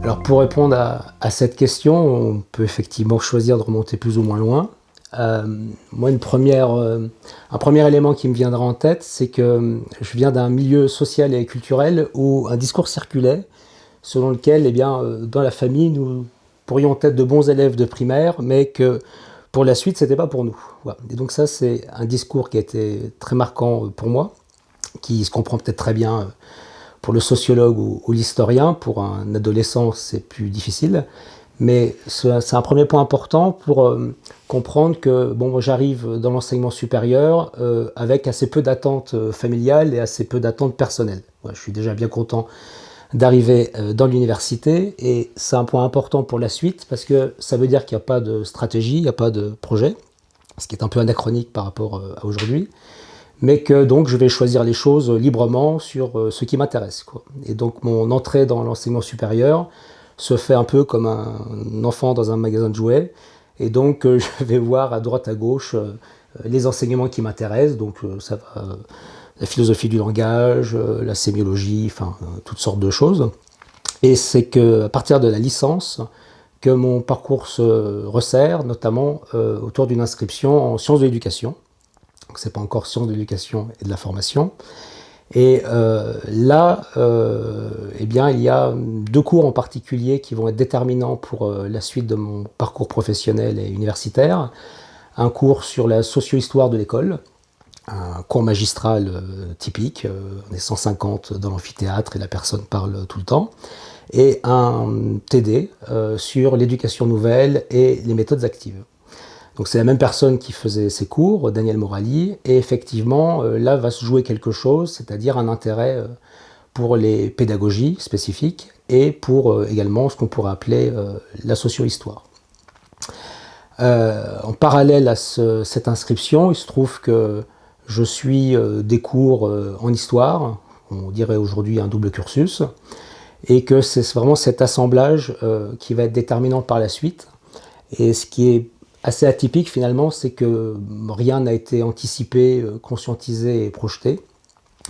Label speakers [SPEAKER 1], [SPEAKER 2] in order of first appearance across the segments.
[SPEAKER 1] Alors pour répondre à cette question, on peut effectivement choisir de remonter plus ou moins loin. Moi, un premier élément qui me viendra en tête, c'est que je viens d'un milieu social et culturel où un discours circulait selon lequel, dans la famille, nous pourrions être de bons élèves de primaire, mais que pour la suite, c'était pas pour nous. Voilà. Et donc ça, c'est un discours qui a été très marquant pour moi, qui se comprend peut-être très bien pour le sociologue ou l'historien. Pour un adolescent, c'est plus difficile. Mais c'est un premier point important pour comprendre que moi, j'arrive dans l'enseignement supérieur avec assez peu d'attentes familiales et assez peu d'attentes personnelles. Ouais, je suis déjà bien content d'arriver dans l'université, et c'est un point important pour la suite parce que ça veut dire qu'il n'y a pas de stratégie, il n'y a pas de projet, ce qui est un peu anachronique par rapport à aujourd'hui, mais que donc je vais choisir les choses librement sur ce qui m'intéresse, quoi. Et donc mon entrée dans l'enseignement supérieur se fait un peu comme un enfant dans un magasin de jouets, et donc je vais voir à droite à gauche les enseignements qui m'intéressent, donc ça va la philosophie du langage, la sémiologie, enfin toutes sortes de choses. Et c'est qu'à partir de la licence que mon parcours se resserre, notamment autour d'une inscription en sciences de l'éducation. Donc c'est pas encore sciences de l'éducation et de la formation. Et il y a deux cours en particulier qui vont être déterminants pour la suite de mon parcours professionnel et universitaire. Un cours sur la socio-histoire de l'école, un cours magistral typique, on est 150 dans l'amphithéâtre et la personne parle tout le temps, et un TD sur l'éducation nouvelle et les méthodes actives. Donc c'est la même personne qui faisait ces cours, Daniel Morali, et effectivement là va se jouer quelque chose, c'est-à-dire un intérêt pour les pédagogies spécifiques et pour également ce qu'on pourrait appeler la socio-histoire. En parallèle à cette inscription, il se trouve que je suis des cours en histoire, on dirait aujourd'hui un double cursus, et que c'est vraiment cet assemblage qui va être déterminant par la suite. Et ce qui est assez atypique finalement, c'est que rien n'a été anticipé, conscientisé et projeté.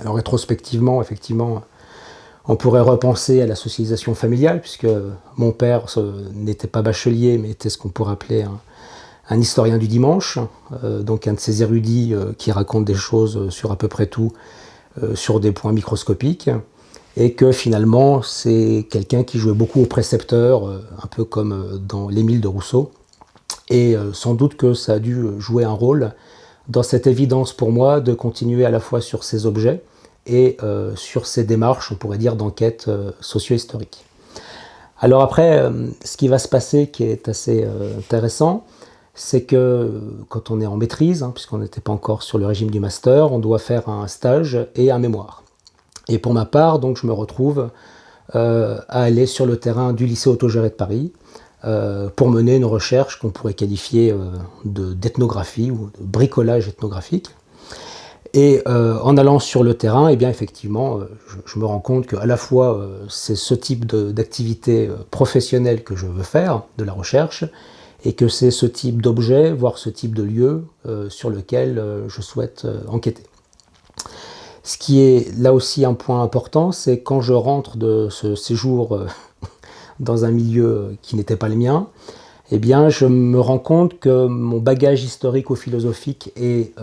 [SPEAKER 1] Alors rétrospectivement, effectivement, on pourrait repenser à la socialisation familiale, puisque mon père n'était pas bachelier, mais était ce qu'on pourrait appeler un historien du dimanche, donc un de ces érudits qui raconte des choses sur à peu près tout, sur des points microscopiques, et que finalement c'est quelqu'un qui jouait beaucoup au précepteur, un peu comme dans l'Émile de Rousseau, et sans doute que ça a dû jouer un rôle dans cette évidence pour moi de continuer à la fois sur ces objets et sur ces démarches, on pourrait dire, d'enquête socio-historique. Alors après, ce qui va se passer qui est assez intéressant, c'est que quand on est en maîtrise, puisqu'on n'était pas encore sur le régime du master, on doit faire un stage et un mémoire. Et pour ma part, donc, je me retrouve à aller sur le terrain du lycée autogéré de Paris pour mener une recherche qu'on pourrait qualifier d'ethnographie ou de bricolage ethnographique. Et en allant sur le terrain, effectivement, je me rends compte qu'à la fois c'est ce type d'activité professionnelle que je veux faire, de la recherche, et que c'est ce type d'objet, voire ce type de lieu sur lequel je souhaite enquêter. Ce qui est là aussi un point important, c'est quand je rentre de ce séjour dans un milieu qui n'était pas le mien, je me rends compte que mon bagage historico-philosophique est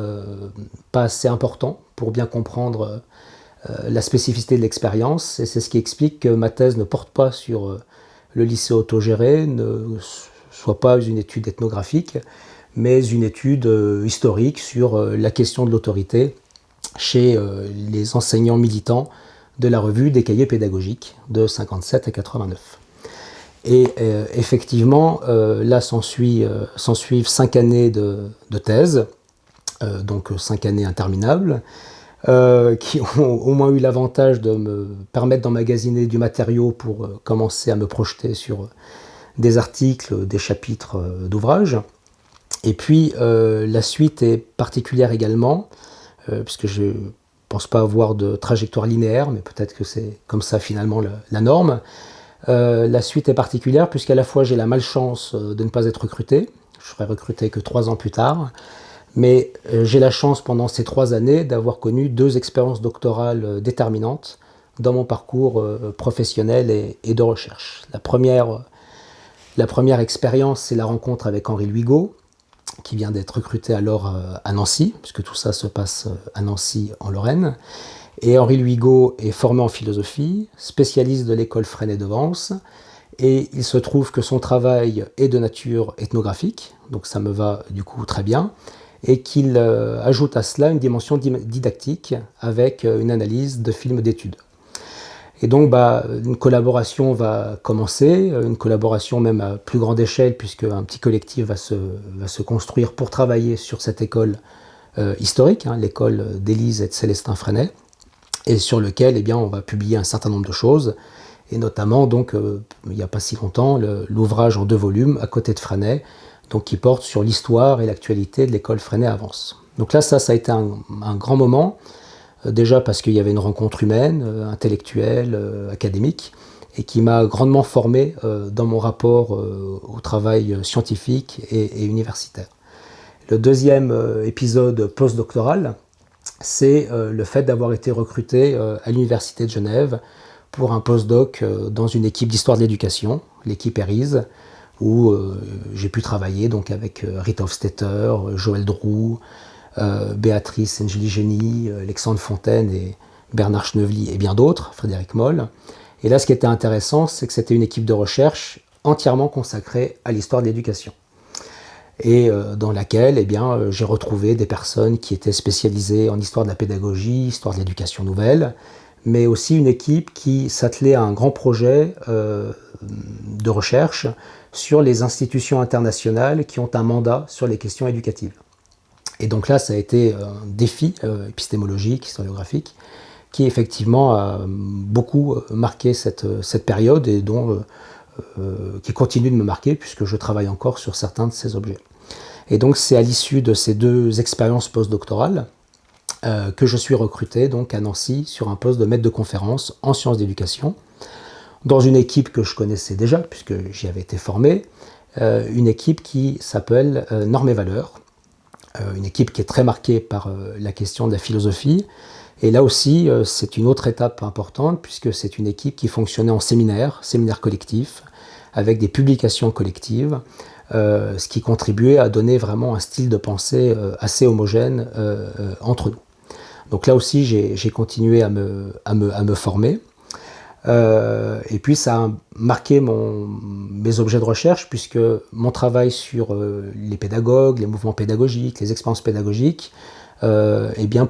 [SPEAKER 1] pas assez important pour bien comprendre la spécificité de l'expérience, et c'est ce qui explique que ma thèse ne porte pas sur le lycée autogéré, ne soit pas une étude ethnographique, mais une étude historique sur la question de l'autorité chez les enseignants militants de la revue des cahiers pédagogiques de 57 à 89. Et effectivement, là s'ensuivent 5 années de thèse, donc 5 années interminables, qui ont au moins eu l'avantage de me permettre d'emmagasiner du matériau pour commencer à me projeter sur des articles, des chapitres d'ouvrages. Et puis la suite est particulière également, puisque je ne pense pas avoir de trajectoire linéaire, mais peut-être que c'est comme ça finalement la norme. La suite est particulière puisqu'à la fois j'ai la malchance de ne pas être recruté, je serai recruté que 3 ans plus tard, mais j'ai la chance pendant ces 3 années d'avoir connu 2 expériences doctorales déterminantes dans mon parcours professionnel et de recherche. La première expérience, c'est la rencontre avec Henri Luigaud, qui vient d'être recruté alors à Nancy, puisque tout ça se passe à Nancy en Lorraine. Et Henri Luigaud est formé en philosophie, spécialiste de l'école Freinet de Vence, et il se trouve que son travail est de nature ethnographique, donc ça me va du coup très bien, et qu'il ajoute à cela une dimension didactique avec une analyse de films d'études. Et donc une collaboration va commencer, une collaboration même à plus grande échelle, puisque un petit collectif va se construire pour travailler sur cette école historique, l'école d'Élise et de Célestin Freinet, et sur lequel on va publier un certain nombre de choses, et notamment donc, il n'y a pas si longtemps l'ouvrage en 2 volumes, À côté de Freinet, donc, qui porte sur l'histoire et l'actualité de l'école Freinet à Vence. Donc là, ça a été un grand moment, déjà parce qu'il y avait une rencontre humaine, intellectuelle, académique, et qui m'a grandement formé dans mon rapport au travail scientifique et universitaire. Le deuxième épisode postdoctoral, c'est le fait d'avoir été recruté à l'Université de Genève pour un postdoc dans une équipe d'histoire de l'éducation, l'équipe ERISE, où j'ai pu travailler donc, avec Rita Hofstetter, Joël Droux, Béatrice Engeli-Génie, Alexandre Fontaine et Bernard Schnevely et bien d'autres, Frédéric Moll. Et là, ce qui était intéressant, c'est que c'était une équipe de recherche entièrement consacrée à l'histoire de l'éducation. Et dans laquelle j'ai retrouvé des personnes qui étaient spécialisées en histoire de la pédagogie, histoire de l'éducation nouvelle, mais aussi une équipe qui s'attelait à un grand projet de recherche sur les institutions internationales qui ont un mandat sur les questions éducatives. Et donc là, ça a été un défi épistémologique, historiographique, qui effectivement a beaucoup marqué cette période et qui continue de me marquer puisque je travaille encore sur certains de ces objets. Et donc c'est à l'issue de ces 2 expériences postdoctorales que je suis recruté donc à Nancy sur un poste de maître de conférence en sciences d'éducation, dans une équipe que je connaissais déjà puisque j'y avais été formé, une équipe qui s'appelle Normes et Valeurs, une équipe qui est très marquée par la question de la philosophie. Et là aussi, c'est une autre étape importante, puisque c'est une équipe qui fonctionnait en séminaire collectif, avec des publications collectives, ce qui contribuait à donner vraiment un style de pensée assez homogène entre nous. Donc là aussi, j'ai continué à me former. Et puis ça a marqué mes objets de recherche, puisque mon travail sur les pédagogues, les mouvements pédagogiques, les expériences pédagogiques,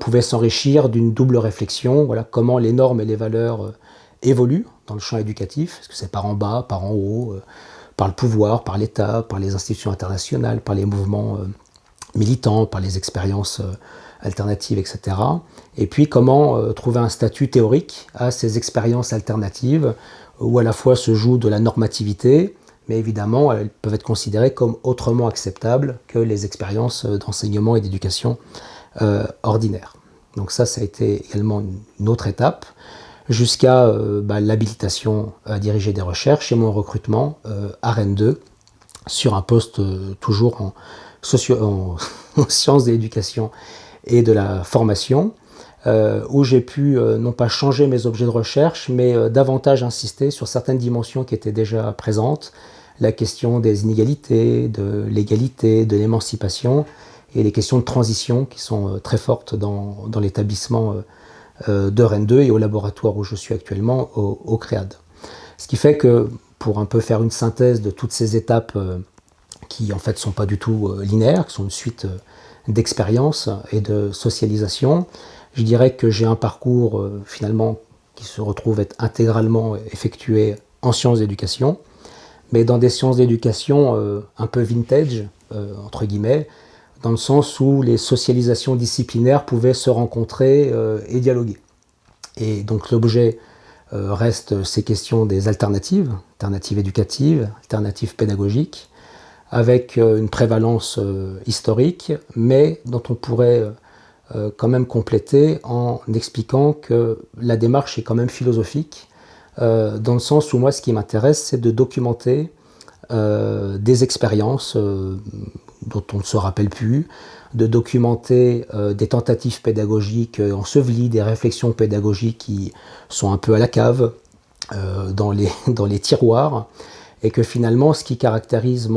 [SPEAKER 1] pouvait s'enrichir d'une double réflexion. Voilà, comment les normes et les valeurs évoluent dans le champ éducatif, est-ce que c'est par en bas, par en haut, par le pouvoir, par l'État, par les institutions internationales, par les mouvements militants, par les expériences alternatives, etc. Et puis comment trouver un statut théorique à ces expériences alternatives où à la fois se joue de la normativité, mais évidemment elles peuvent être considérées comme autrement acceptables que les expériences d'enseignement et d'éducation ordinaires. Donc ça a été également une autre étape, jusqu'à l'habilitation à diriger des recherches et mon recrutement à Rennes 2 sur un poste toujours en sciences de l'éducation et de la formation, où j'ai pu non pas changer mes objets de recherche, mais davantage insister sur certaines dimensions qui étaient déjà présentes, la question des inégalités, de l'égalité, de l'émancipation, et les questions de transition qui sont très fortes dans l'établissement de Rennes 2 et au laboratoire où je suis actuellement, au CREAD. Ce qui fait que, pour un peu faire une synthèse de toutes ces étapes qui en fait ne sont pas du tout linéaires, qui sont une suite d'expériences et de socialisation, je dirais que j'ai un parcours finalement qui se retrouve être intégralement effectué en sciences d'éducation, mais dans des sciences d'éducation un peu vintage, entre guillemets, dans le sens où les socialisations disciplinaires pouvaient se rencontrer et dialoguer. Et donc l'objet reste ces questions des alternatives éducatives, alternatives pédagogiques, avec une prévalence historique, mais dont on pourrait quand même compléter en expliquant que la démarche est quand même philosophique, dans le sens où moi ce qui m'intéresse c'est de documenter des expériences dont on ne se rappelle plus, de documenter des tentatives pédagogiques ensevelies, des réflexions pédagogiques qui sont un peu à la cave, dans les tiroirs, et que finalement, ce qui caractérise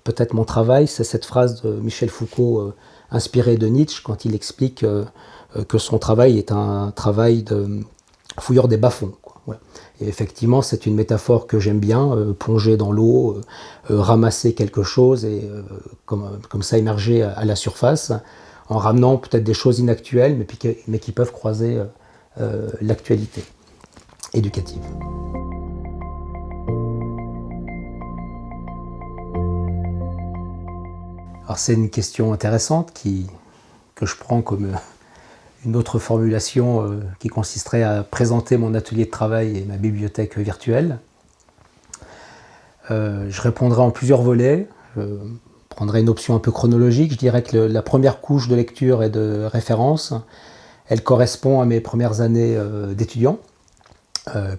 [SPEAKER 1] peut-être mon travail, c'est cette phrase de Michel Foucault, inspirée de Nietzsche, quand il explique que son travail est un travail de fouilleur des bas-fonds, quoi. Voilà. Et effectivement, c'est une métaphore que j'aime bien, plonger dans l'eau, ramasser quelque chose et comme ça émerger à la surface, en ramenant peut-être des choses inactuelles, mais qui peuvent croiser l'actualité éducative. Alors c'est une question intéressante que je prends comme une autre formulation qui consisterait à présenter mon atelier de travail et ma bibliothèque virtuelle. Je répondrai en plusieurs volets. Je prendrai une option un peu chronologique. Je dirais que la première couche de lecture et de référence, elle correspond à mes premières années d'étudiant,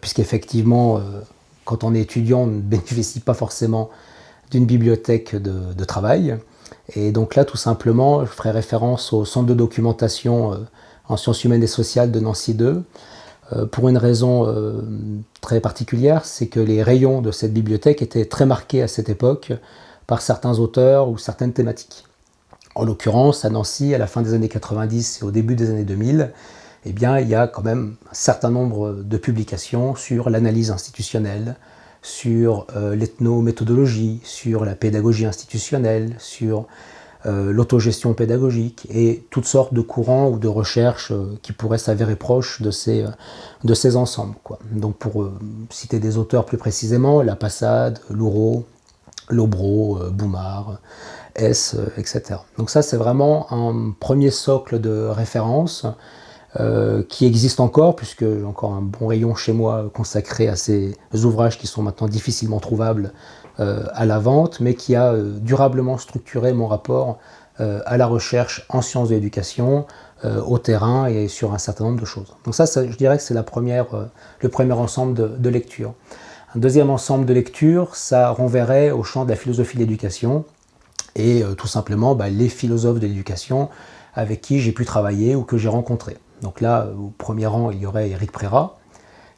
[SPEAKER 1] puisqu'effectivement, quand on est étudiant, on ne bénéficie pas forcément d'une bibliothèque de travail. Et donc là, tout simplement, je ferai référence au centre de documentation en sciences humaines et sociales de Nancy 2, pour une raison très particulière, c'est que les rayons de cette bibliothèque étaient très marqués à cette époque par certains auteurs ou certaines thématiques. En l'occurrence, à Nancy, à la fin des années 90 et au début des années 2000, eh bien, il y a quand même un certain nombre de publications sur l'analyse institutionnelle, sur l'ethnométhodologie, sur la pédagogie institutionnelle, sur l'autogestion pédagogique et toutes sortes de courants ou de recherches qui pourraient s'avérer proches de ces ensembles, quoi. Donc pour citer des auteurs plus précisément, La Passade, Louraud, Lobreau, Boumard, Hess, etc. Donc ça c'est vraiment un premier socle de référence qui existe encore, puisque j'ai encore un bon rayon chez moi consacré à ces ouvrages qui sont maintenant difficilement trouvables à la vente, mais qui a durablement structuré mon rapport à la recherche en sciences de l'éducation, au terrain et sur un certain nombre de choses. Donc ça je dirais que c'est le premier ensemble de lecture. Un deuxième ensemble de lecture, ça renverrait au champ de la philosophie de l'éducation, et tout simplement les philosophes de l'éducation avec qui j'ai pu travailler ou que j'ai rencontrés. Donc là, au premier rang, il y aurait Éric Prérat,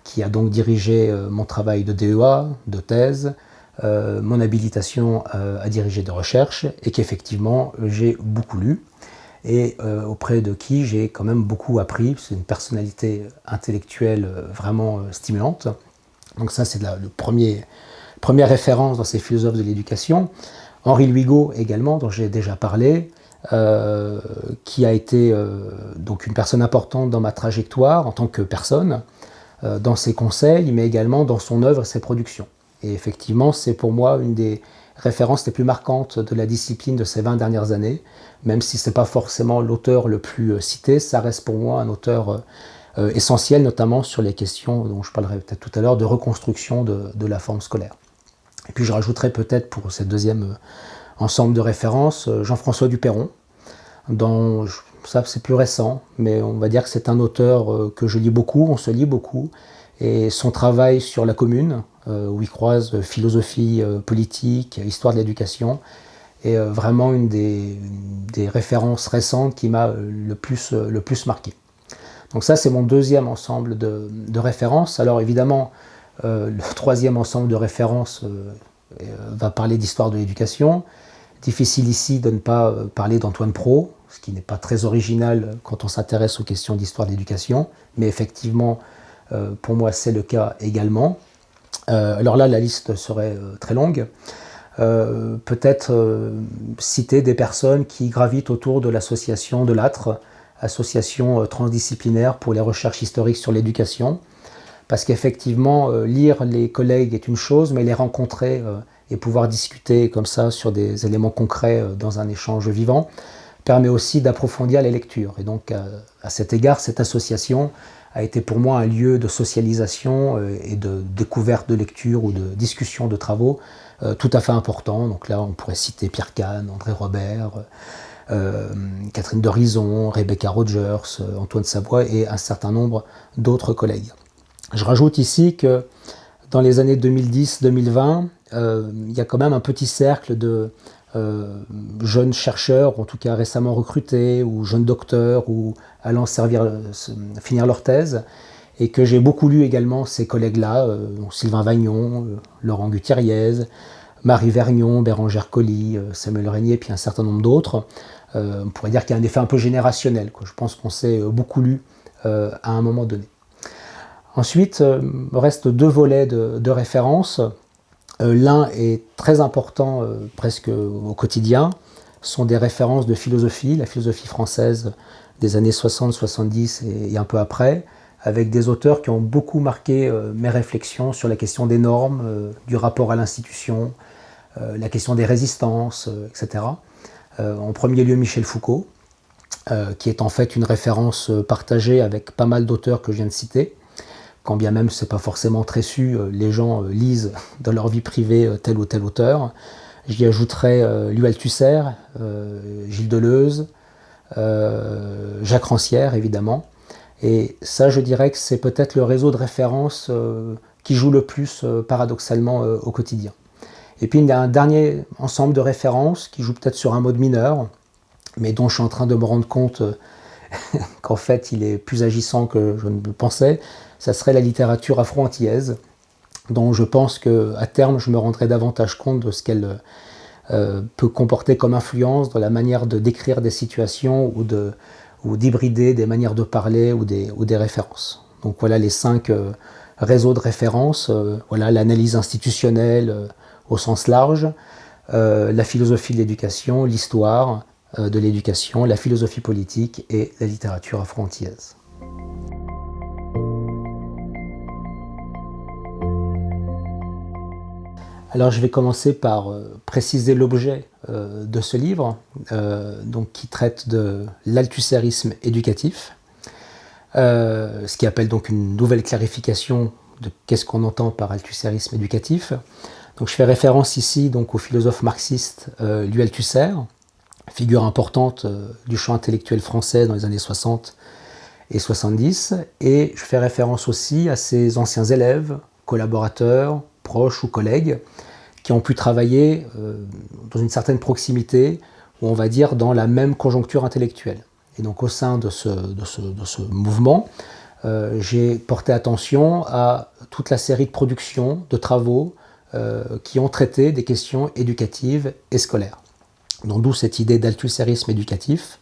[SPEAKER 1] qui a donc dirigé mon travail de DEA, de thèse, mon habilitation à diriger des recherches, et qu'effectivement j'ai beaucoup lu, et auprès de qui j'ai quand même beaucoup appris. C'est une personnalité intellectuelle vraiment stimulante. Donc ça, c'est première référence dans ces philosophes de l'éducation. Henri Luigaud également, dont j'ai déjà parlé, qui a été donc une personne importante dans ma trajectoire en tant que personne, dans ses conseils, mais également dans son œuvre et ses productions. Et effectivement, c'est pour moi une des références les plus marquantes de la discipline de ces 20 dernières années. Même si ce n'est pas forcément l'auteur le plus cité, ça reste pour moi un auteur essentiel, notamment sur les questions dont je parlerai peut-être tout à l'heure, de reconstruction de la forme scolaire. Et puis je rajouterai peut-être pour cette deuxième ensemble de références, Jean-François Duperron, ça c'est plus récent, mais on va dire que c'est un auteur que je lis beaucoup, on se lit beaucoup, et son travail sur la commune, où il croise philosophie politique, histoire de l'éducation, est vraiment une des références récentes qui m'a le plus marqué. Donc ça c'est mon deuxième ensemble de références. Alors évidemment, le troisième ensemble de références va parler d'histoire de l'éducation. Difficile ici de ne pas parler d'Antoine Pro, ce qui n'est pas très original quand on s'intéresse aux questions d'histoire de l'éducation, mais effectivement, pour moi, c'est le cas également. Alors là, la liste serait très longue. Peut-être citer des personnes qui gravitent autour de l'association de l'ATRE, association transdisciplinaire pour les recherches historiques sur l'éducation, parce qu'effectivement, lire les collègues est une chose, mais les rencontrer et pouvoir discuter comme ça sur des éléments concrets dans un échange vivant permet aussi d'approfondir les lectures. Et donc, à cet égard, cette association a été pour moi un lieu de socialisation et de découverte de lecture ou de discussion de travaux tout à fait important. Donc là, on pourrait citer Pierre Kahn, André Robert, Catherine Dorison, Rebecca Rogers, Antoine Savoie et un certain nombre d'autres collègues. Je rajoute ici que dans les années 2010-2020, il y a quand même un petit cercle de jeunes chercheurs, en tout cas récemment recrutés, ou jeunes docteurs, ou allant finir leur thèse, et que j'ai beaucoup lu également ces collègues-là, Sylvain Vagnon, Laurent Gutierrez, Marie Vergnon, Bérangère Colli, Samuel Régnier, puis un certain nombre d'autres. On pourrait dire qu'il y a un effet un peu générationnel, quoi. Je pense qu'on s'est beaucoup lu à un moment donné. Ensuite, il reste deux volets de référence. L'un est très important, presque au quotidien, sont des références de philosophie, la philosophie française des années 60-70 et un peu après, avec des auteurs qui ont beaucoup marqué mes réflexions sur la question des normes, du rapport à l'institution, la question des résistances, etc. En premier lieu, Michel Foucault, qui est en fait une référence partagée avec pas mal d'auteurs que je viens de citer. Quand bien même ce n'est pas forcément très su, les gens lisent dans leur vie privée tel ou tel auteur. J'y ajouterai Louis Althusser, Gilles Deleuze, Jacques Rancière évidemment. Et ça, je dirais que c'est peut-être le réseau de référence qui joue le plus paradoxalement au quotidien. Et puis il y a un dernier ensemble de références qui joue peut-être sur un mode mineur, mais dont je suis en train de me rendre compte qu'en fait il est plus agissant que je ne le pensais. Ça serait la littérature afro-antillaise, dont je pense qu'à terme je me rendrai davantage compte de ce qu'elle peut comporter comme influence dans la manière de décrire des situations ou d'hybrider des manières de parler ou des références. Donc voilà les 5 réseaux de références, voilà l'analyse institutionnelle au sens large, la philosophie de l'éducation, l'histoire de l'éducation, la philosophie politique et la littérature afro-antillaise. Alors je vais commencer par préciser l'objet de ce livre, donc, qui traite de l'althussérisme éducatif, ce qui appelle donc une nouvelle clarification de qu'est-ce qu'on entend par althussérisme éducatif. Donc je fais référence ici donc, au philosophe marxiste Louis Althusser, figure importante du champ intellectuel français dans les années 60 et 70, et je fais référence aussi à ses anciens élèves, collaborateurs, proches ou collègues, qui ont pu travailler dans une certaine proximité, ou on va dire dans la même conjoncture intellectuelle. Et donc au sein de ce mouvement, j'ai porté attention à toute la série de productions, de travaux, qui ont traité des questions éducatives et scolaires. Donc d'où cette idée d'althussérisme éducatif,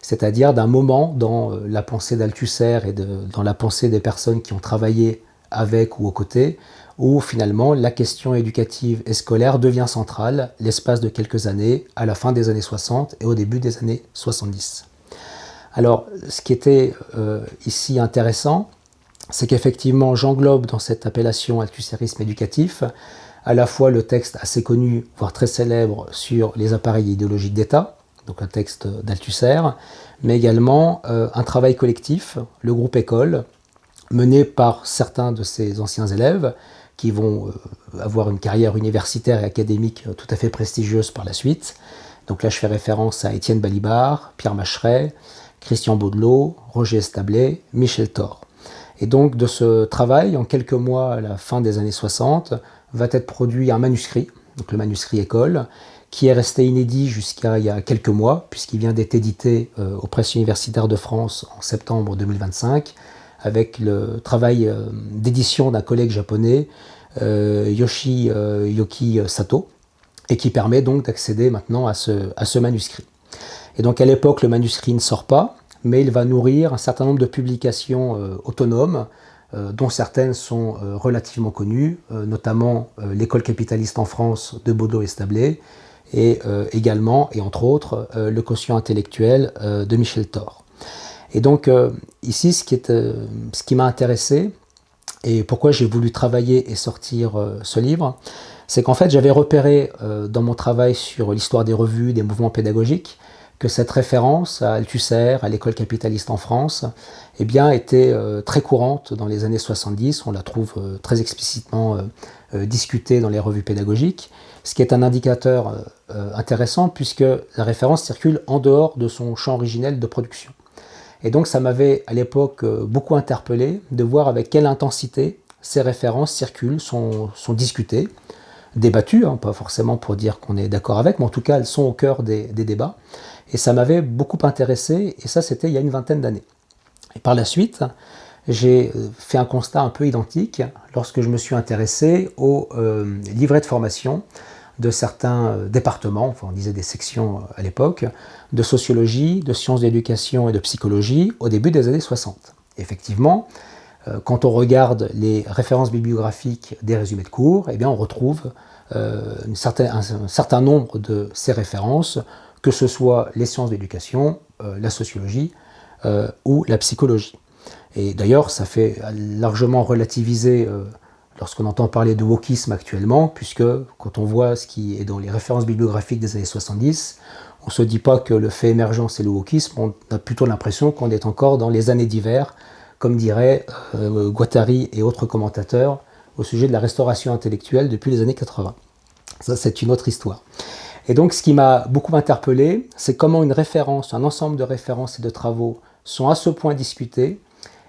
[SPEAKER 1] c'est-à-dire d'un moment dans la pensée d'Althusser et dans la pensée des personnes qui ont travaillé avec ou aux côtés, où finalement la question éducative et scolaire devient centrale l'espace de quelques années, à la fin des années 60 et au début des années 70. Alors, ce qui était ici intéressant, c'est qu'effectivement j'englobe dans cette appellation althussérisme éducatif à la fois le texte assez connu, voire très célèbre, sur les appareils idéologiques d'État, donc un texte d'Althusser, mais également un travail collectif, le groupe École, mené par certains de ses anciens élèves, qui vont avoir une carrière universitaire et académique tout à fait prestigieuse par la suite. Donc là, je fais référence à Étienne Balibar, Pierre Macheret, Christian Baudelot, Roger Establet, Michel Thor. Et donc de ce travail, en quelques mois à la fin des années 60, va être produit un manuscrit, donc le manuscrit École, qui est resté inédit jusqu'à il y a quelques mois, puisqu'il vient d'être édité aux presses universitaires de France en septembre 2025, avec le travail d'édition d'un collègue japonais, Yoki Sato, et qui permet donc d'accéder maintenant à ce manuscrit. Et donc à l'époque, le manuscrit ne sort pas, mais il va nourrir un certain nombre de publications autonomes, dont certaines sont relativement connues, notamment L'école capitaliste en France de Baudot et Establet, et également, et entre autres, Le quotient intellectuel de Michel Thor. Et donc ici, ce qui m'a intéressé, et pourquoi j'ai voulu travailler et sortir ce livre, c'est qu'en fait j'avais repéré dans mon travail sur l'histoire des revues, des mouvements pédagogiques, que cette référence à Althusser, à l'école capitaliste en France, eh bien, était très courante dans les années 70. On la trouve très explicitement discutée dans les revues pédagogiques, ce qui est un indicateur intéressant puisque la référence circule en dehors de son champ originel de production. Et donc ça m'avait à l'époque beaucoup interpellé de voir avec quelle intensité ces références circulent, sont discutées, débattues, hein, pas forcément pour dire qu'on est d'accord avec, mais en tout cas elles sont au cœur des débats. Et ça m'avait beaucoup intéressé, et ça c'était il y a une vingtaine d'années. Et par la suite, j'ai fait un constat un peu identique lorsque je me suis intéressé aux livrets de formation de certains départements, enfin on disait des sections à l'époque, de sociologie, de sciences d'éducation et de psychologie au début des années 60. Effectivement, quand on regarde les références bibliographiques des résumés de cours, eh bien on retrouve un certain nombre de ces références, que ce soit les sciences d'éducation, la sociologie ou la psychologie. Et d'ailleurs, ça fait largement relativiser lorsqu'on entend parler de wokisme actuellement, puisque quand on voit ce qui est dans les références bibliographiques des années 70, on ne se dit pas que le fait émergent c'est le wokisme, on a plutôt l'impression qu'on est encore dans les années d'hiver, comme diraient Guattari et autres commentateurs au sujet de la restauration intellectuelle depuis les années 80. Ça, c'est une autre histoire. Et donc, ce qui m'a beaucoup interpellé, c'est comment une référence, un ensemble de références et de travaux sont à ce point discutés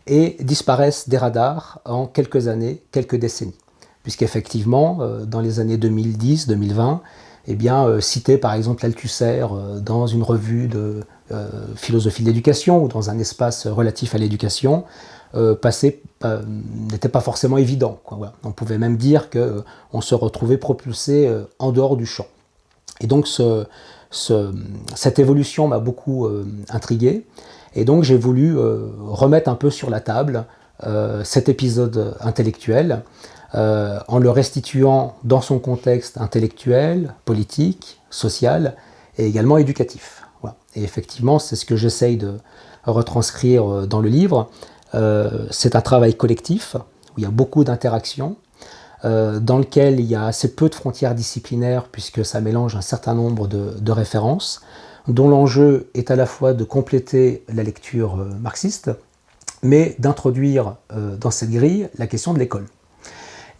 [SPEAKER 1] et disparaissent des radars en quelques années, quelques décennies. Puisqu'effectivement, dans les années 2010-2020, eh bien, citer par exemple l'Althusser dans une revue de philosophie de l'éducation ou dans un espace relatif à l'éducation, n'était pas forcément évident, quoi. Voilà. On pouvait même dire qu'on se retrouvait propulsé en dehors du champ. Et donc cette évolution m'a beaucoup intrigué, et donc j'ai voulu remettre un peu sur la table cet épisode intellectuel en le restituant dans son contexte intellectuel, politique, social et également éducatif. Voilà. Et effectivement, c'est ce que j'essaye de retranscrire dans le livre. C'est un travail collectif où il y a beaucoup d'interactions, dans lequel il y a assez peu de frontières disciplinaires puisque ça mélange un certain nombre de références, dont l'enjeu est à la fois de compléter la lecture marxiste, mais d'introduire dans cette grille la question de l'école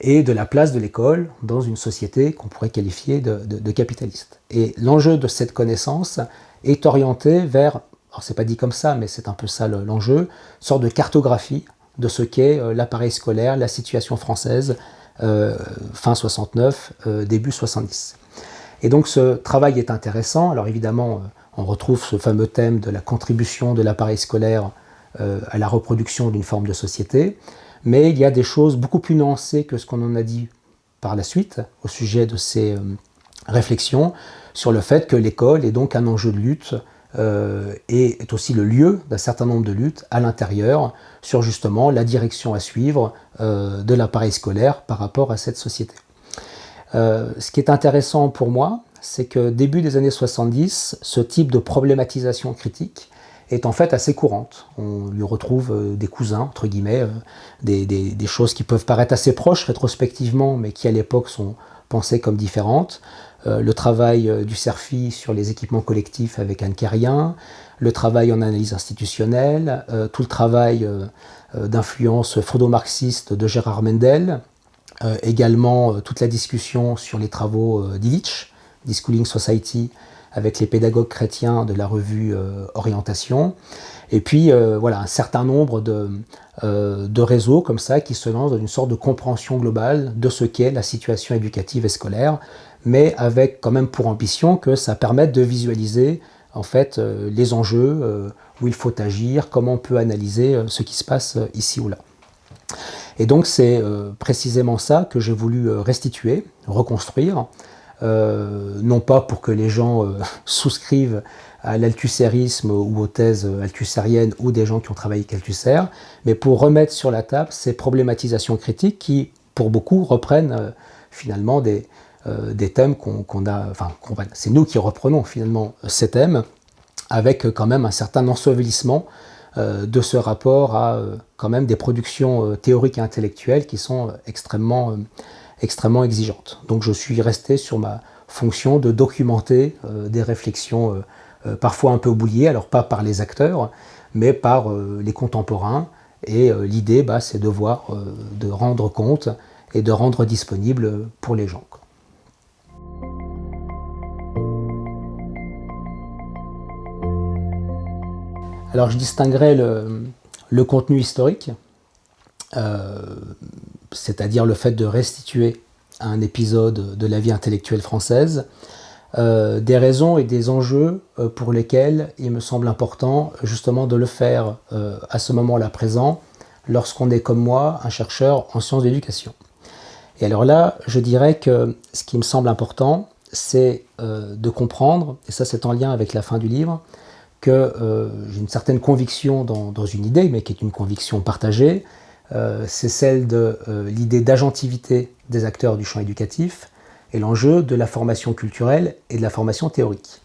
[SPEAKER 1] et de la place de l'école dans une société qu'on pourrait qualifier de capitaliste. Et l'enjeu de cette connaissance est orienté vers, alors c'est pas dit comme ça, mais c'est un peu ça l'enjeu, une sorte de cartographie de ce qu'est l'appareil scolaire, la situation française, fin 69, début 70. Et donc ce travail est intéressant. Alors évidemment, on retrouve ce fameux thème de la contribution de l'appareil scolaire à la reproduction d'une forme de société, mais il y a des choses beaucoup plus nuancées que ce qu'on en a dit par la suite au sujet de ces réflexions sur le fait que l'école est donc un enjeu de lutte et est aussi le lieu d'un certain nombre de luttes à l'intérieur sur justement la direction à suivre de l'appareil scolaire par rapport à cette société. Ce qui est intéressant pour moi, c'est que début des années 70, ce type de problématisation critique est en fait assez courante. On lui retrouve des cousins, entre guillemets, des choses qui peuvent paraître assez proches rétrospectivement, mais qui à l'époque sont pensées comme différentes. Le travail du CERFI sur les équipements collectifs avec Anne Quérien, le travail en analyse institutionnelle, tout le travail d'influence freudo-marxiste de Gérard Mendel, également toute la discussion sur les travaux d'Illich, Schooling Society, avec les pédagogues chrétiens de la revue Orientation, et puis voilà, un certain nombre de réseaux comme ça qui se lancent dans une sorte de compréhension globale de ce qu'est la situation éducative et scolaire, mais avec quand même pour ambition que ça permette de visualiser en fait les enjeux, où il faut agir, comment on peut analyser ce qui se passe ici ou là. Et donc c'est précisément ça que j'ai voulu restituer, reconstruire, non pas pour que les gens souscrivent à l'althussérisme ou aux thèses althussériennes ou des gens qui ont travaillé avec Althusser, mais pour remettre sur la table ces problématisations critiques qui, pour beaucoup, reprennent finalement des thèmes c'est nous qui reprenons finalement ces thèmes, avec quand même un certain ensevelissement de ce rapport à quand même des productions théoriques et intellectuelles qui sont extrêmement exigeantes. Donc je suis resté sur ma fonction de documenter des réflexions parfois un peu oubliées, alors pas par les acteurs, mais par les contemporains. Et l'idée, c'est de rendre compte et de rendre disponible pour les gens. Alors je distinguerai le contenu historique, c'est-à-dire le fait de restituer un épisode de la vie intellectuelle française, des raisons et des enjeux pour lesquels il me semble important justement de le faire à ce moment-là présent, lorsqu'on est comme moi un chercheur en sciences d'éducation. Et alors là, je dirais que ce qui me semble important, c'est de comprendre, et ça c'est en lien avec la fin du livre, que j'ai une certaine conviction dans une idée, mais qui est une conviction partagée, c'est celle de l'idée d'agentivité des acteurs du champ éducatif et l'enjeu de la formation culturelle et de la formation théorique.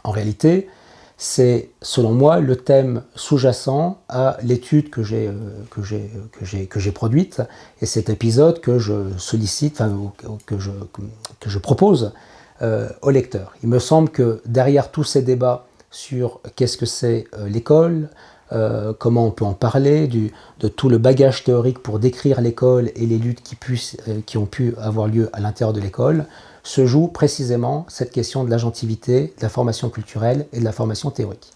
[SPEAKER 1] En réalité, c'est, selon moi, le thème sous-jacent à l'étude que j'ai produite et cet épisode que je sollicite, enfin, que je propose au lecteur. Il me semble que derrière tous ces débats sur qu'est-ce que c'est l'école, comment on peut en parler, de tout le bagage théorique pour décrire l'école et les luttes qui ont pu avoir lieu à l'intérieur de l'école, se joue précisément cette question de l'agentivité, de la formation culturelle et de la formation théorique.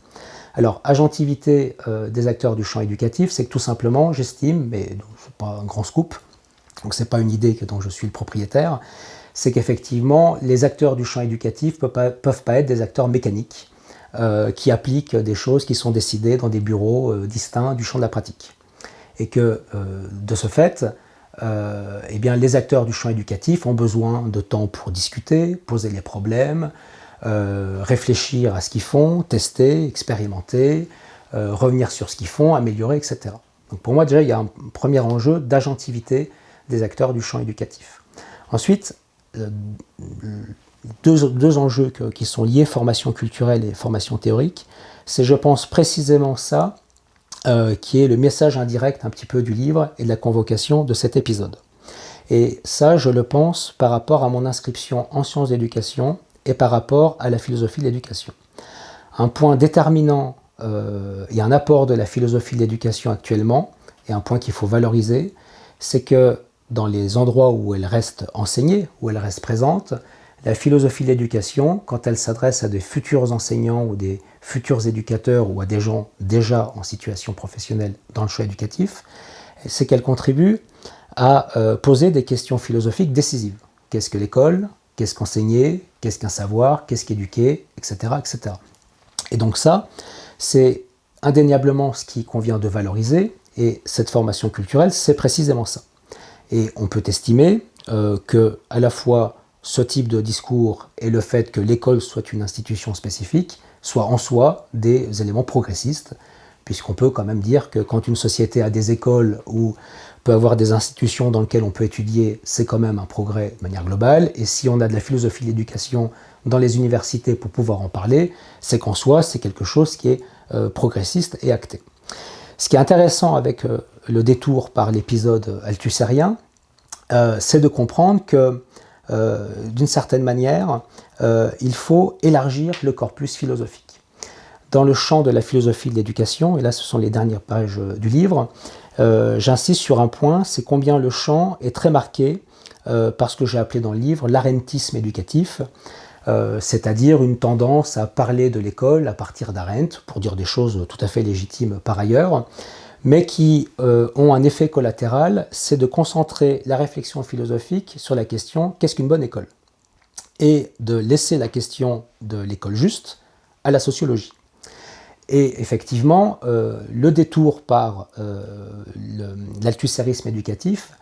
[SPEAKER 1] Alors, agentivité des acteurs du champ éducatif, c'est que tout simplement, j'estime, mais ce n'est pas un grand scoop, donc ce n'est pas une idée dont je suis le propriétaire, c'est qu'effectivement, les acteurs du champ éducatif ne peuvent pas être des acteurs mécaniques qui appliquent des choses qui sont décidées dans des bureaux distincts du champ de la pratique. Et que, de ce fait, eh bien, les acteurs du champ éducatif ont besoin de temps pour discuter, poser les problèmes, réfléchir à ce qu'ils font, tester, expérimenter, revenir sur ce qu'ils font, améliorer, etc. Donc pour moi, déjà, il y a un premier enjeu d'agentivité des acteurs du champ éducatif. Ensuite, deux enjeux qui sont liés, formation culturelle et formation théorique, c'est, je pense, précisément ça qui est le message indirect un petit peu du livre et de la convocation de cet épisode. Et ça, je le pense par rapport à mon inscription en sciences d'éducation et par rapport à la philosophie de l'éducation. Un point déterminant et un apport de la philosophie de l'éducation actuellement, et un point qu'il faut valoriser, c'est que dans les endroits où elle reste enseignée, où elle reste présente, la philosophie de l'éducation, quand elle s'adresse à des futurs enseignants ou des futurs éducateurs ou à des gens déjà en situation professionnelle dans le champ éducatif, c'est qu'elle contribue à poser des questions philosophiques décisives. Qu'est-ce que l'école ? Qu'est-ce qu'enseigner ? Qu'est-ce qu'un savoir ? Qu'est-ce qu'éduquer ? Etc., etc. Et donc ça, c'est indéniablement ce qui convient de valoriser, et cette formation culturelle, c'est précisément ça. Et on peut estimer que à la fois ce type de discours et le fait que l'école soit une institution spécifique soient en soi des éléments progressistes, puisqu'on peut quand même dire que quand une société a des écoles ou peut avoir des institutions dans lesquelles on peut étudier, c'est quand même un progrès de manière globale, et si on a de la philosophie de l'éducation dans les universités pour pouvoir en parler, c'est qu'en soi, c'est quelque chose qui est progressiste et acté. Ce qui est intéressant avec le détour par l'épisode althusserien, c'est de comprendre que d'une certaine manière, il faut élargir le corpus philosophique. Dans le champ de la philosophie de l'éducation, et là ce sont les dernières pages du livre, j'insiste sur un point, c'est combien le champ est très marqué par ce que j'ai appelé dans le livre l'arentisme éducatif, c'est-à-dire une tendance à parler de l'école à partir d'Arendt, pour dire des choses tout à fait légitimes par ailleurs, mais qui ont un effet collatéral, c'est de concentrer la réflexion philosophique sur la question « qu'est-ce qu'une bonne école ?» et de laisser la question de l'école juste à la sociologie. Et effectivement, le détour par l'althussérisme éducatif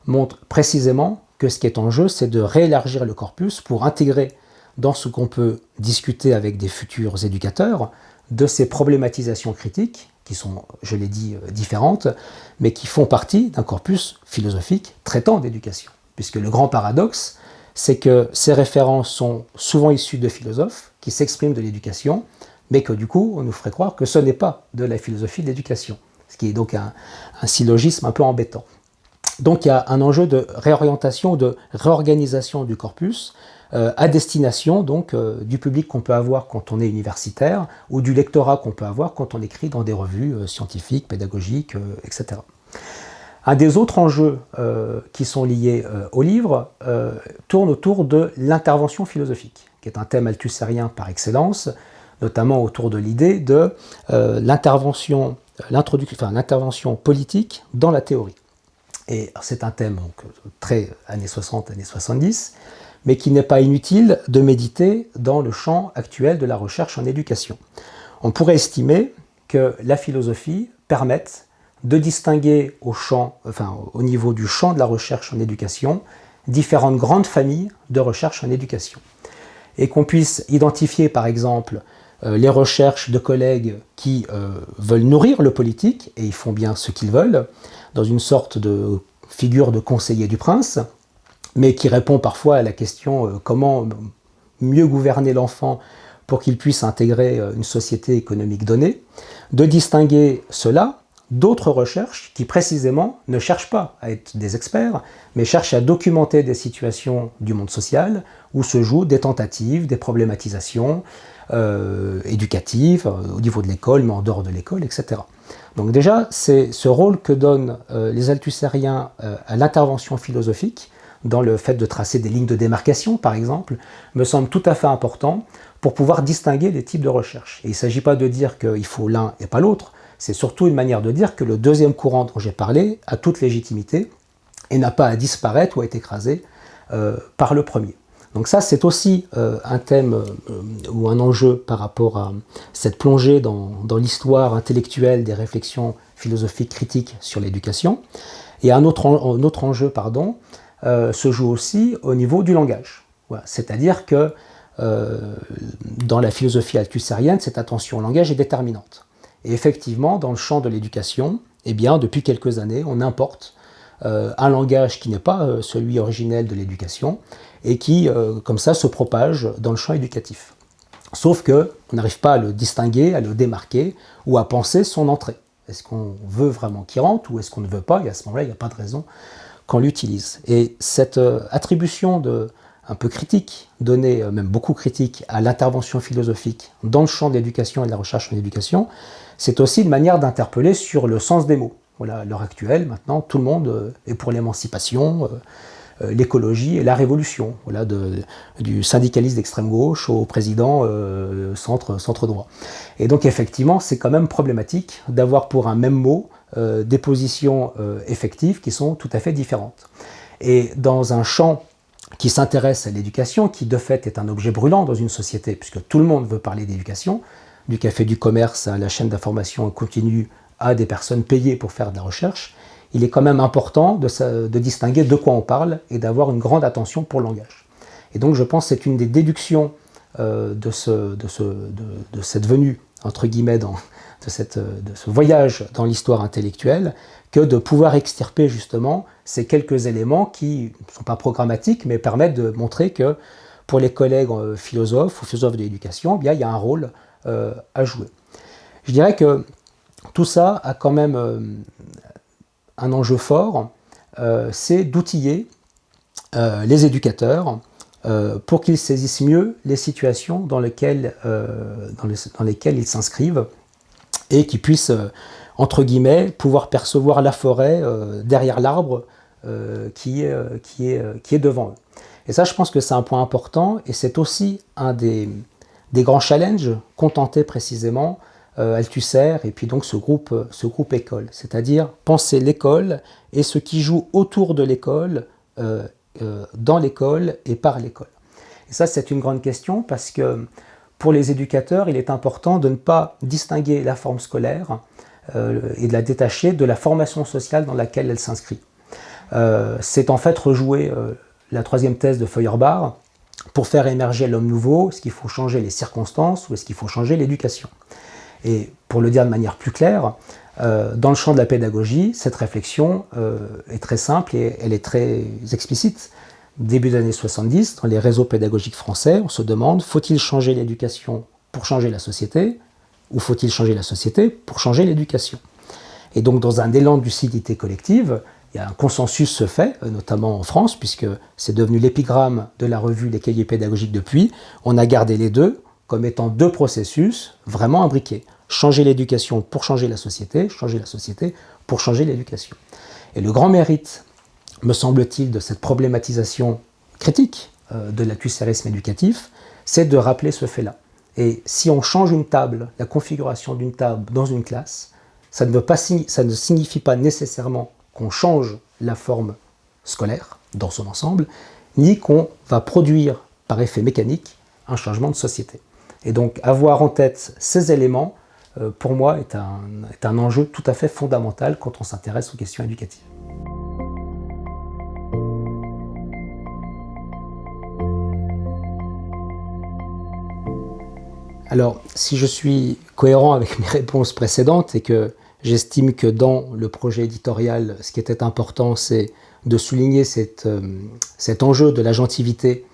[SPEAKER 1] montre précisément que ce qui est en jeu, c'est de réélargir le corpus pour intégrer dans ce qu'on peut discuter avec des futurs éducateurs de ces problématisations critiques qui sont, je l'ai dit, différentes, mais qui font partie d'un corpus philosophique traitant d'éducation. Puisque le grand paradoxe, c'est que ces références sont souvent issues de philosophes qui s'expriment de l'éducation, mais que du coup, on nous ferait croire que ce n'est pas de la philosophie de l'éducation, ce qui est donc un syllogisme un peu embêtant. Donc il y a un enjeu de réorientation, de réorganisation du corpus, à destination donc du public qu'on peut avoir quand on est universitaire ou du lectorat qu'on peut avoir quand on écrit dans des revues scientifiques, pédagogiques, etc. Un des autres enjeux qui sont liés au livre tourne autour de l'intervention philosophique, qui est un thème althussérien par excellence, notamment autour de l'idée de l'intervention politique dans la théorie. et c'est un thème donc, très années 60, années 70, mais qui n'est pas inutile de méditer dans le champ actuel de la recherche en éducation. On pourrait estimer que la philosophie permette de distinguer au niveau du champ de la recherche en éducation différentes grandes familles de recherche en éducation. Et qu'on puisse identifier par exemple les recherches de collègues qui veulent nourrir le politique, et ils font bien ce qu'ils veulent, dans une sorte de figure de conseiller du prince, mais qui répond parfois à la question comment mieux gouverner l'enfant pour qu'il puisse intégrer une société économique donnée, de distinguer cela d'autres recherches qui précisément ne cherchent pas à être des experts, mais cherchent à documenter des situations du monde social où se jouent des tentatives, des problématisations éducatives au niveau de l'école, mais en dehors de l'école, etc. Donc déjà, c'est ce rôle que donnent les althussériens à l'intervention philosophique, dans le fait de tracer des lignes de démarcation, par exemple, me semble tout à fait important pour pouvoir distinguer les types de recherche. Et il ne s'agit pas de dire qu'il faut l'un et pas l'autre, c'est surtout une manière de dire que le deuxième courant dont j'ai parlé a toute légitimité et n'a pas à disparaître ou à être écrasé par le premier. Donc ça, c'est aussi un thème ou un enjeu par rapport à cette plongée dans l'histoire intellectuelle des réflexions philosophiques critiques sur l'éducation. Et un autre enjeu, se joue aussi au niveau du langage. Voilà. C'est-à-dire que dans la philosophie althussérienne, cette attention au langage est déterminante. Et effectivement, dans le champ de l'éducation, eh bien, depuis quelques années, on importe un langage qui n'est pas celui originel de l'éducation et qui, comme ça, se propage dans le champ éducatif. Sauf qu'on n'arrive pas à le distinguer, à le démarquer ou à penser son entrée. Est-ce qu'on veut vraiment qu'il rentre ou est-ce qu'on ne veut pas? Et à ce moment-là, il n'y a pas de raison qu'on l'utilise. Et cette attribution un peu critique, donnée, même beaucoup critique, à l'intervention philosophique dans le champ de l'éducation et de la recherche en éducation, c'est aussi une manière d'interpeller sur le sens des mots. Voilà, à l'heure actuelle, maintenant, tout le monde est pour l'émancipation, l'écologie et la révolution, voilà, du syndicaliste d'extrême gauche au président centre droit. Et donc effectivement, c'est quand même problématique d'avoir pour un même mot des positions effectives qui sont tout à fait différentes. Et dans un champ qui s'intéresse à l'éducation, qui de fait est un objet brûlant dans une société, puisque tout le monde veut parler d'éducation, du café du commerce à la chaîne d'information continue à des personnes payées pour faire de la recherche, il est quand même important de distinguer de quoi on parle et d'avoir une grande attention pour le langage. Et donc je pense que c'est une des déductions de cette venue, entre guillemets, de ce voyage dans l'histoire intellectuelle, que de pouvoir extirper justement ces quelques éléments qui ne sont pas programmatiques, mais permettent de montrer que pour les collègues philosophes ou philosophes de l'éducation, eh bien, il y a un rôle à jouer. Je dirais que tout ça a quand même un enjeu fort, c'est d'outiller les éducateurs pour qu'ils saisissent mieux les situations dans lesquelles ils s'inscrivent et qu'ils puissent, entre guillemets, pouvoir percevoir la forêt derrière l'arbre qui est devant eux. Et ça, je pense que c'est un point important et c'est aussi un des grands challenges qu'ont tenté précisément Althusser et puis donc ce groupe école, c'est-à-dire penser l'école et ce qui joue autour de l'école, dans l'école et par l'école. Et ça, c'est une grande question parce que pour les éducateurs, il est important de ne pas distinguer la forme scolaire et de la détacher de la formation sociale dans laquelle elle s'inscrit. C'est en fait rejouer la troisième thèse de Feuerbach. Pour faire émerger l'homme nouveau, est-ce qu'il faut changer les circonstances ou est-ce qu'il faut changer l'éducation? Et pour le dire de manière plus claire, dans le champ de la pédagogie, cette réflexion est très simple et elle est très explicite. Début des années 70, dans les réseaux pédagogiques français, on se demande, faut-il changer l'éducation pour changer la société ou faut-il changer la société pour changer l'éducation? Et donc dans un élan de lucidité collective, il y a un consensus se fait, notamment en France, puisque c'est devenu l'épigramme de la revue Les Cahiers pédagogiques depuis, on a gardé les deux comme étant deux processus vraiment imbriqués. Changer l'éducation pour changer la société pour changer l'éducation. Et le grand mérite, me semble-t-il, de cette problématisation critique de l'althussérisme éducatif, c'est de rappeler ce fait-là. Et si on change une table, la configuration d'une table dans une classe, ça ne signifie pas nécessairement qu'on change la forme scolaire dans son ensemble, ni qu'on va produire par effet mécanique un changement de société. Et donc avoir en tête ces éléments, pour moi, est un enjeu tout à fait fondamental quand on s'intéresse aux questions éducatives. Alors, si je suis cohérent avec mes réponses précédentes et que j'estime que dans le projet éditorial, ce qui était important, c'est de souligner cet enjeu de l'agentivité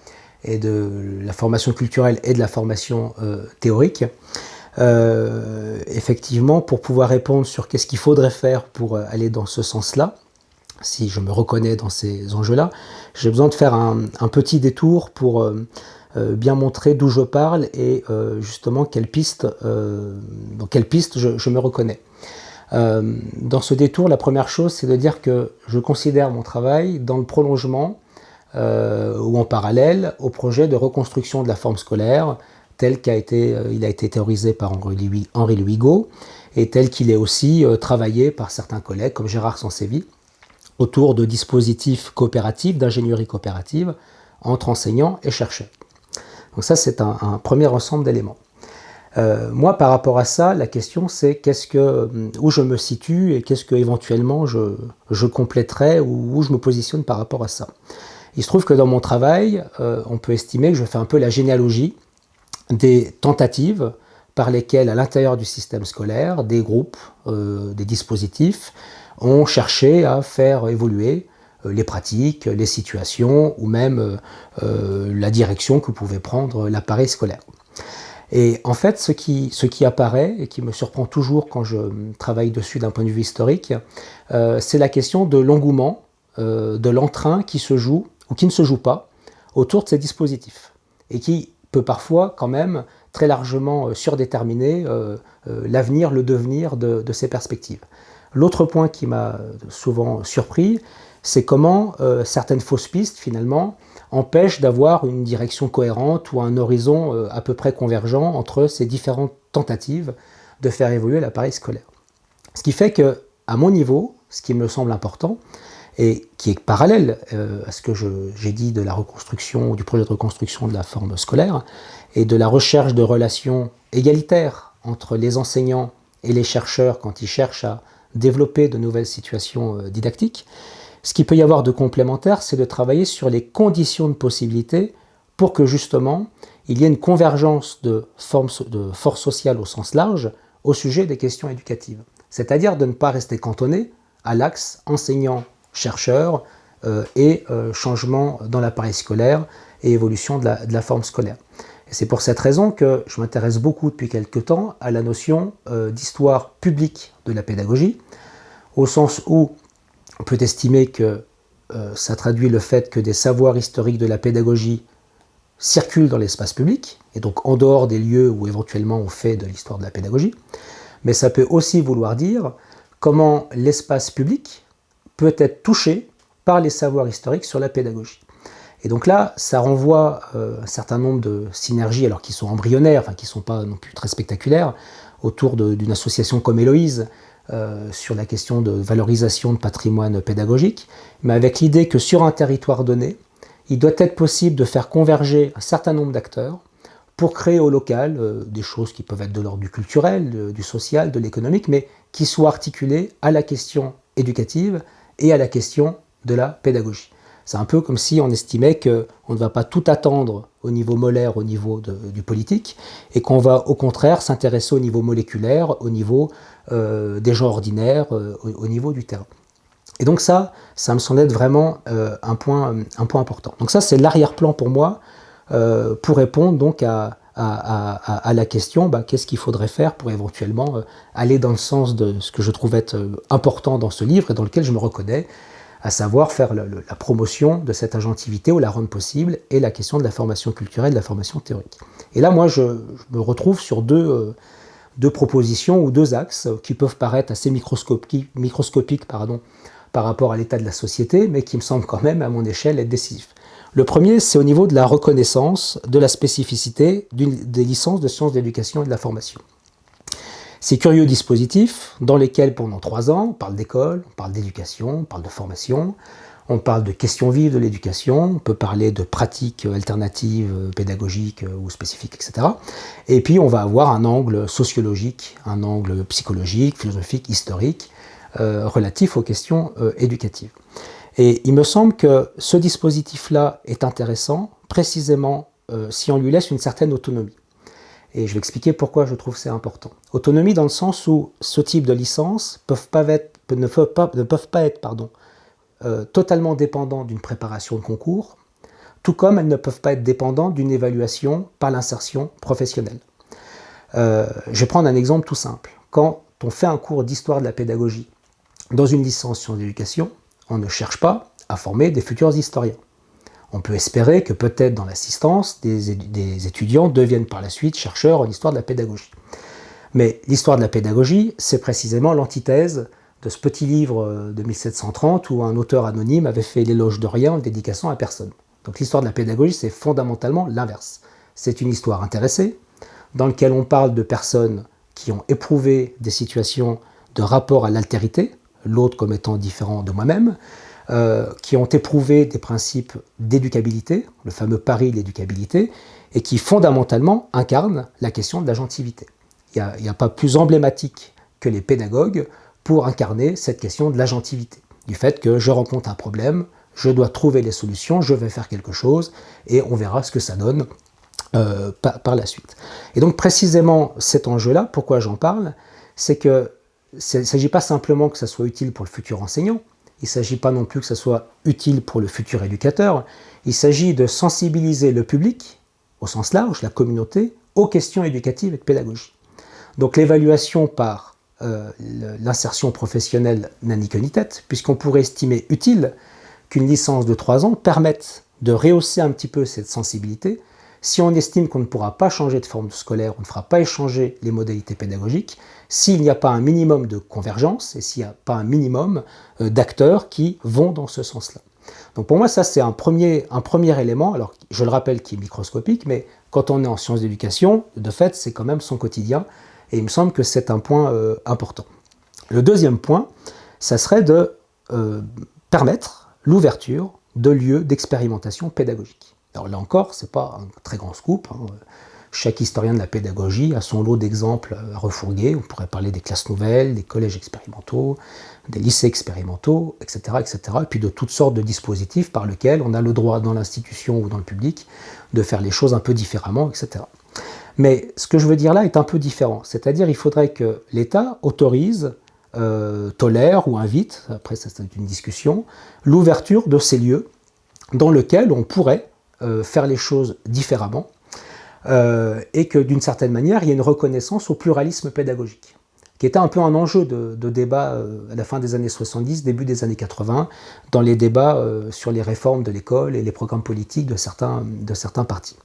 [SPEAKER 1] et de la formation culturelle et de la formation théorique, effectivement, pour pouvoir répondre sur qu'est-ce qu'il faudrait faire pour aller dans ce sens-là, si je me reconnais dans ces enjeux-là, j'ai besoin de faire un petit détour pour bien montrer d'où je parle et justement dans quelle piste je me reconnais. Dans ce détour, la première chose, c'est de dire que je considère mon travail dans le prolongement ou en parallèle au projet de reconstruction de la forme scolaire tel qu'il a été théorisé par Henri Louigaud et tel qu'il est aussi travaillé par certains collègues comme Gérard Sansévi autour de dispositifs coopératifs, d'ingénierie coopérative entre enseignants et chercheurs. Donc ça, c'est un premier ensemble d'éléments. Moi, par rapport à ça, la question c'est où je me situe et qu'est-ce que éventuellement je compléterai ou où je me positionne par rapport à ça. Il se trouve que dans mon travail, on peut estimer que je fais un peu la généalogie des tentatives par lesquelles, à l'intérieur du système scolaire, des groupes, des dispositifs, ont cherché à faire évoluer les pratiques, les situations ou même la direction que pouvait prendre l'appareil scolaire. Et en fait, ce qui apparaît et qui me surprend toujours quand je travaille dessus d'un point de vue historique, c'est la question de l'engouement, de l'entrain qui se joue ou qui ne se joue pas autour de ces dispositifs et qui peut parfois quand même très largement surdéterminer l'avenir, le devenir de ces perspectives. L'autre point qui m'a souvent surpris, c'est comment certaines fausses pistes finalement empêchent d'avoir une direction cohérente ou un horizon à peu près convergent entre ces différentes tentatives de faire évoluer l'appareil scolaire. Ce qui fait que, à mon niveau, ce qui me semble important, et qui est parallèle à ce que j'ai dit de la reconstruction, du projet de reconstruction de la forme scolaire, et de la recherche de relations égalitaires entre les enseignants et les chercheurs quand ils cherchent à développer de nouvelles situations didactiques, ce qu'il peut y avoir de complémentaire, c'est de travailler sur les conditions de possibilité pour que justement il y ait une convergence de forces sociales au sens large au sujet des questions éducatives. C'est-à-dire de ne pas rester cantonné à l'axe enseignant-chercheur et changement dans l'appareil scolaire et évolution de la forme scolaire. Et c'est pour cette raison que je m'intéresse beaucoup depuis quelque temps à la notion d'histoire publique de la pédagogie, au sens où on peut estimer que ça traduit le fait que des savoirs historiques de la pédagogie circulent dans l'espace public, et donc en dehors des lieux où éventuellement on fait de l'histoire de la pédagogie, mais ça peut aussi vouloir dire comment l'espace public peut être touché par les savoirs historiques sur la pédagogie. Et donc là, ça renvoie un certain nombre de synergies, alors qui sont embryonnaires, enfin qui ne sont pas non plus très spectaculaires, autour d'une association comme Héloïse, sur la question de valorisation de patrimoine pédagogique, mais avec l'idée que sur un territoire donné, il doit être possible de faire converger un certain nombre d'acteurs pour créer au local des choses qui peuvent être de l'ordre du culturel, du social, de l'économique, mais qui soient articulées à la question éducative et à la question de la pédagogie. C'est un peu comme si on estimait qu'on ne va pas tout attendre au niveau molaire, au niveau du politique, et qu'on va au contraire s'intéresser au niveau moléculaire, au niveau des gens ordinaires, au niveau du terrain. Et donc ça me semble être vraiment un point important. Donc ça, c'est l'arrière-plan pour moi, pour répondre donc à la question, qu'est-ce qu'il faudrait faire pour éventuellement aller dans le sens de ce que je trouve être important dans ce livre et dans lequel je me reconnais, à savoir faire la promotion de cette agentivité ou la rendre possible, et la question de la formation culturelle, de la formation théorique. Et là, moi, je me retrouve sur deux propositions ou deux axes qui peuvent paraître assez microscopiques par rapport à l'état de la société, mais qui me semblent quand même, à mon échelle, être décisifs. Le premier, c'est au niveau de la reconnaissance de la spécificité des licences de sciences de l'éducation et de la formation. Ces curieux dispositifs dans lesquels pendant 3 ans, on parle d'école, on parle d'éducation, on parle de formation, on parle de questions vives de l'éducation, on peut parler de pratiques alternatives, pédagogiques ou spécifiques, etc. Et puis on va avoir un angle sociologique, un angle psychologique, philosophique, historique, relatif aux questions éducatives. Et il me semble que ce dispositif-là est intéressant, précisément si on lui laisse une certaine autonomie. Et je vais expliquer pourquoi je trouve c'est important. Autonomie dans le sens où ce type de licences ne peuvent pas être totalement dépendants d'une préparation de concours, tout comme elles ne peuvent pas être dépendantes d'une évaluation par l'insertion professionnelle. Je vais prendre un exemple tout simple. Quand on fait un cours d'histoire de la pédagogie dans une licence sciences d'éducation, on ne cherche pas à former des futurs historiens. On peut espérer que peut-être dans l'assistance, des étudiants deviennent par la suite chercheurs en histoire de la pédagogie. Mais l'histoire de la pédagogie, c'est précisément l'antithèse de ce petit livre de 1730 où un auteur anonyme avait fait l'éloge de rien en le dédicaçant à personne. Donc l'histoire de la pédagogie, c'est fondamentalement l'inverse. C'est une histoire intéressée, dans laquelle on parle de personnes qui ont éprouvé des situations de rapport à l'altérité, l'autre comme étant différent de moi-même, qui ont éprouvé des principes d'éducabilité, le fameux pari de l'éducabilité, et qui fondamentalement incarnent la question de l'agentivité. Il n'y a pas plus emblématique que les pédagogues pour incarner cette question de l'agentivité, du fait que je rencontre un problème, je dois trouver les solutions, je vais faire quelque chose, et on verra ce que ça donne par la suite. Et donc précisément cet enjeu-là, pourquoi j'en parle, c'est que il ne s'agit pas simplement que ça soit utile pour le futur enseignant, il ne s'agit pas non plus que ça soit utile pour le futur éducateur, il s'agit de sensibiliser le public, au sens large, la communauté, aux questions éducatives et de pédagogie. Donc l'évaluation par l'insertion professionnelle n'a ni queue ni tête, puisqu'on pourrait estimer utile qu'une licence de 3 ans permette de rehausser un petit peu cette sensibilité. Si on estime qu'on ne pourra pas changer de forme scolaire, on ne fera pas échanger les modalités pédagogiques, s'il n'y a pas un minimum de convergence et s'il n'y a pas un minimum d'acteurs qui vont dans ce sens-là. Donc pour moi, ça c'est un premier élément, alors je le rappelle qui est microscopique, mais quand on est en sciences d'éducation, de fait c'est quand même son quotidien, et il me semble que c'est un point important. Le deuxième point, ça serait de permettre l'ouverture de lieux d'expérimentation pédagogique. Alors là encore, ce n'est pas un très grand scoop. Chaque historien de la pédagogie a son lot d'exemples à refourguer. On pourrait parler des classes nouvelles, des collèges expérimentaux, des lycées expérimentaux, etc., etc. Et puis de toutes sortes de dispositifs par lesquels on a le droit dans l'institution ou dans le public de faire les choses un peu différemment, etc. Mais ce que je veux dire là est un peu différent. C'est-à-dire qu'il faudrait que l'État autorise, tolère ou invite, après ça c'est une discussion, l'ouverture de ces lieux dans lesquels on pourrait faire les choses différemment et que d'une certaine manière il y ait une reconnaissance au pluralisme pédagogique, qui était un peu un enjeu de débat à la fin des années 70, début des années 80, dans les débats sur les réformes de l'école et les programmes politiques de certains partis.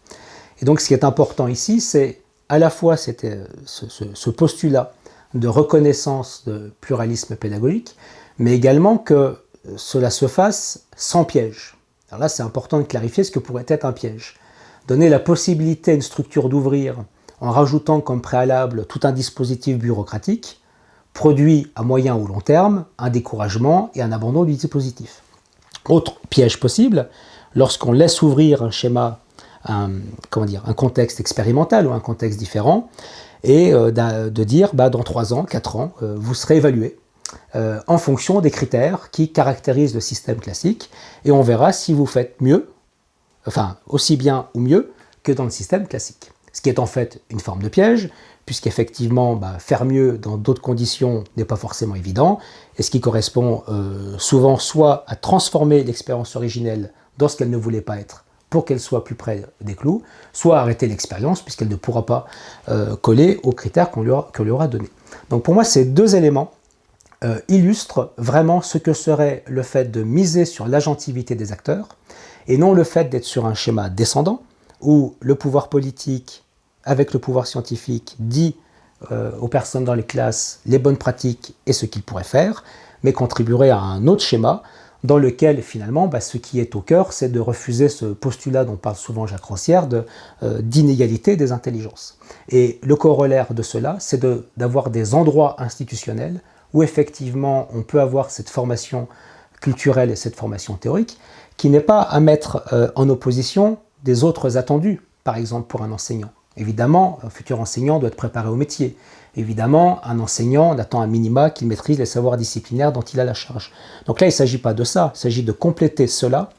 [SPEAKER 1] Et donc ce qui est important ici, c'est à la fois ce postulat de reconnaissance de pluralisme pédagogique, mais également que cela se fasse sans piège. Alors là, c'est important de clarifier ce que pourrait être un piège. Donner la possibilité à une structure d'ouvrir en rajoutant comme préalable tout un dispositif bureaucratique produit à moyen ou long terme un découragement et un abandon du dispositif. Autre piège possible, lorsqu'on laisse ouvrir un schéma, un contexte expérimental ou un contexte différent, et de dire dans 3 ans, 4 ans, vous serez évalué en fonction des critères qui caractérisent le système classique, et on verra si vous faites mieux, enfin aussi bien ou mieux que dans le système classique. Ce qui est en fait une forme de piège, puisqu'effectivement faire mieux dans d'autres conditions n'est pas forcément évident, et ce qui correspond souvent soit à transformer l'expérience originelle dans ce qu'elle ne voulait pas être, pour qu'elle soit plus près des clous, soit arrêter l'expérience, puisqu'elle ne pourra pas coller aux critères qu'on lui aura donnés. Donc pour moi, ces deux éléments illustrent vraiment ce que serait le fait de miser sur l'agentivité des acteurs, et non le fait d'être sur un schéma descendant, où le pouvoir politique, avec le pouvoir scientifique, dit aux personnes dans les classes les bonnes pratiques et ce qu'ils pourraient faire, mais contribuerait à un autre schéma, dans lequel finalement ce qui est au cœur, c'est de refuser ce postulat dont parle souvent Jacques Rancière d'inégalité des intelligences. Et le corollaire de cela, c'est d'avoir des endroits institutionnels où effectivement on peut avoir cette formation culturelle et cette formation théorique, qui n'est pas à mettre en opposition des autres attendus, par exemple pour un enseignant. Évidemment, un futur enseignant doit être préparé au métier. Évidemment, un enseignant attend un minima qu'il maîtrise les savoirs disciplinaires dont il a la charge. Donc là, il ne s'agit pas de ça, il s'agit de compléter cela,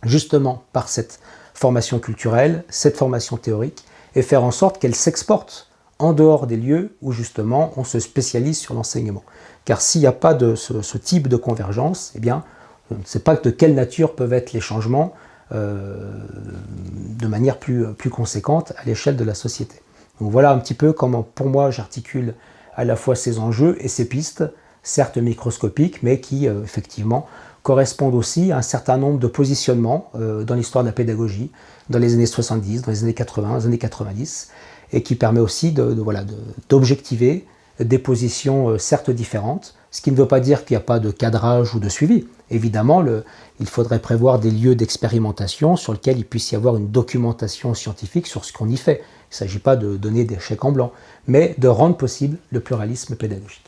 [SPEAKER 1] justement par cette formation culturelle, cette formation théorique, et faire en sorte qu'elle s'exporte en dehors des lieux où justement on se spécialise sur l'enseignement. Car s'il n'y a pas de ce type de convergence, eh bien, on ne sait pas de quelle nature peuvent être les changements de manière plus conséquente à l'échelle de la société. Donc voilà un petit peu comment, pour moi, j'articule à la fois ces enjeux et ces pistes, certes microscopiques, mais qui, effectivement, correspondent aussi à un certain nombre de positionnements dans l'histoire de la pédagogie, dans les années 70, dans les années 80, dans les années 90, et qui permet aussi d'objectiver des positions certes différentes, ce qui ne veut pas dire qu'il n'y a pas de cadrage ou de suivi. Évidemment, il faudrait prévoir des lieux d'expérimentation sur lesquels il puisse y avoir une documentation scientifique sur ce qu'on y fait. Il ne s'agit pas de donner des chèques en blanc, mais de rendre possible le pluralisme pédagogique.